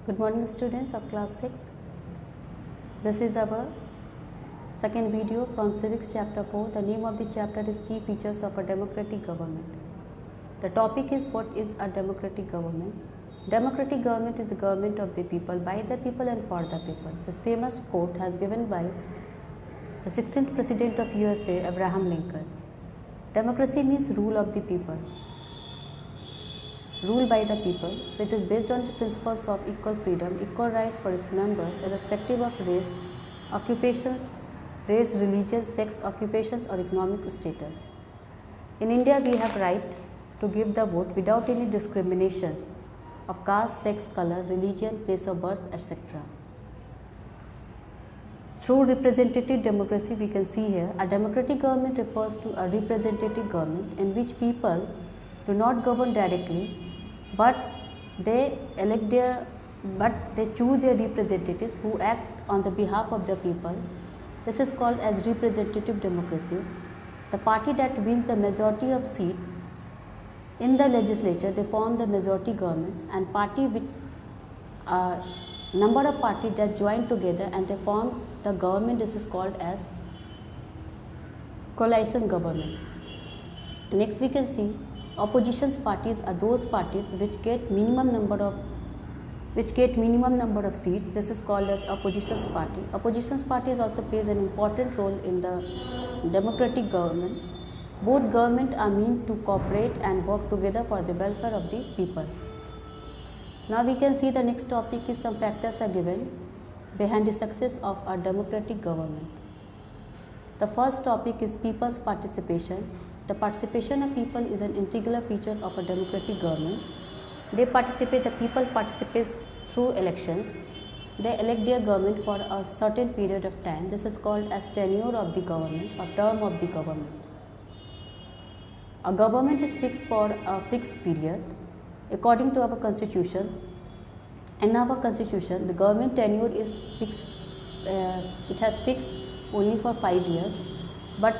Good morning students of class 6. This is our second video from civics chapter 4. The name of the chapter is key features of a democratic government. The topic is what is a democratic government. Democratic government is the government of the people, by the people and for the people. This famous quote has given by the 16th president of USA, Abraham Lincoln. Democracy means rule of the people. Rule by the people, so it is based on the principles of equal freedom, equal rights for its members, irrespective of race, occupations, race, religion, sex, occupations or economic status. In India, we have right to give the vote without any discriminations of caste, sex, color, religion, place of birth, etc. Through representative democracy, we can see here, a democratic government refers to a representative government in which people do not govern directly, but they choose their representatives who act on the behalf of the people. This is called as representative democracy. The party that wins the majority of seats in the legislature, they form the majority government, and party with a number of parties that join together and they form the government. This is called as coalition government. Next we can see opposition parties are those parties which get minimum number of seats. This is called as opposition party. Opposition parties also plays an important role in the democratic government. Both government are meant to cooperate and work together for the welfare of the people. Now we can see the next topic is some factors are given behind the success of our democratic government. The first topic is people's participation. The participation of people is an integral feature of a democratic government. The people participate through elections. They elect their government for a certain period of time. This is called as tenure of the government or term of the government. A government is fixed for a fixed period. According to our constitution, in our constitution, the government tenure is fixed. It has fixed only for 5 years, but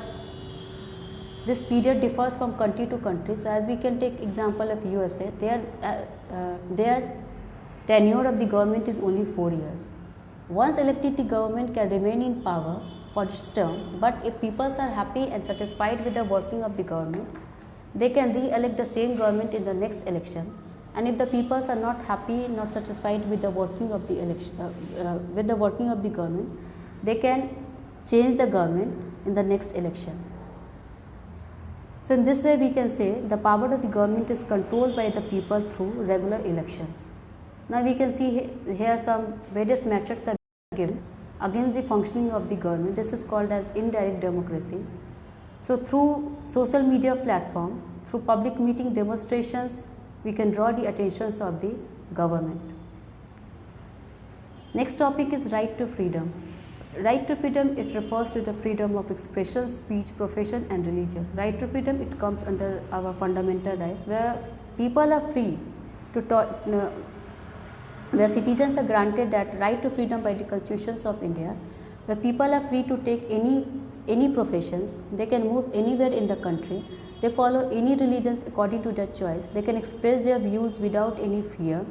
this period differs from country to country. So as we can take example of USA, their tenure of the government is only 4 years. Once elected, the government can remain in power for its term, but if people are happy and satisfied with the working of the government, they can re-elect the same government in the next election. And if the people are not happy, not satisfied with the working of the government, they can change the government in the next election. So in this way we can say the power of the government is controlled by the people through regular elections. Now we can see here some various methods are given against the functioning of the government. This is called as indirect democracy. So through social media platform, through public meeting, demonstrations, we can draw the attentions of the government. Next topic is right to freedom. Right to freedom, it refers to the freedom of expression, speech, profession and religion. Right to freedom, it comes under our fundamental rights, where people are free to talk, where citizens are granted that right to freedom by the constitutions of India, where people are free to take any professions, they can move anywhere in the country, they follow any religions according to their choice, they can express their views without any fear,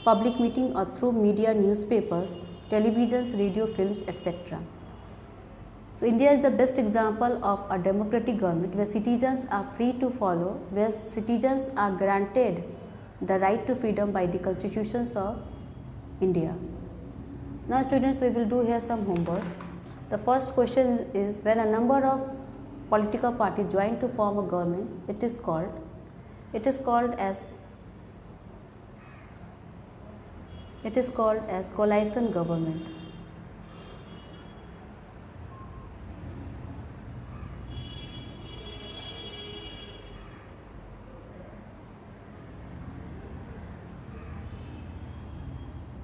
public meeting or through media, newspapers, televisions, radio, films, etc. So India is the best example of a democratic government where citizens are free to follow, where citizens are granted the right to freedom by the constitutions of India. Now students, we will do here some homework. The first question is, when a number of political parties join to form a government, it is called as coalition government.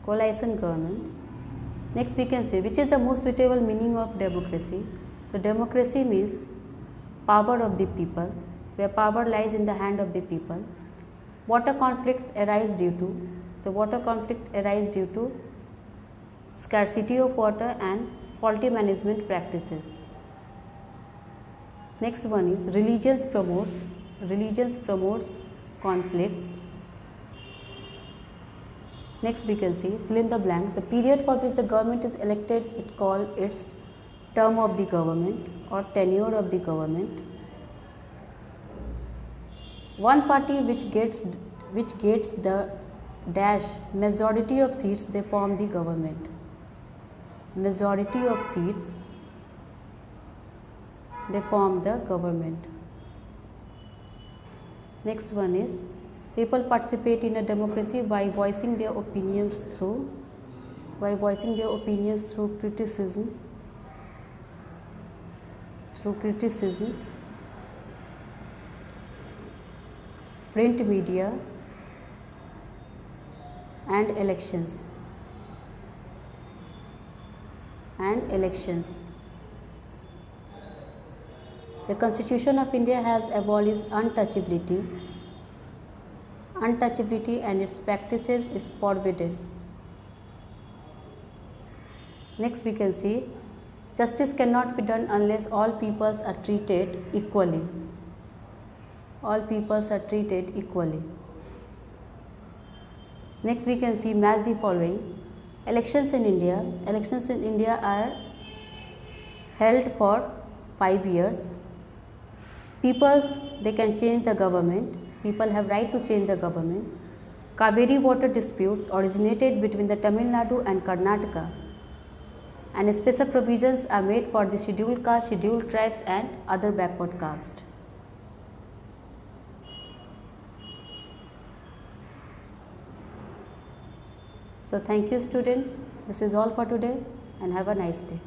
Coalition government. Next we can say, which is the most suitable meaning of democracy? So democracy means power of the people, where power lies in the hand of the people. Water conflicts arise due to scarcity of water and faulty management practices. Next one is religion promotes conflicts. Next we can see fill in the blank. The period for which the government is elected, it called its term of the government or tenure of the government. One party which gets the dash majority of seats, they form the government. Majority of seats, they form the government. Next one is people participate in a democracy by voicing their opinions through criticism, print media and elections. The Constitution of India has abolished untouchability and its practices is forbidden. Next we can see justice cannot be done unless all peoples are treated equally. Next we can see match the following. Elections in India are held for 5 years. Peoples, they can change the government. People have right to change the government. Kaveri water disputes originated between the Tamil Nadu and Karnataka, and special provisions are made for the scheduled caste, scheduled tribes and other backward caste. So thank you students. This is all for today and have a nice day.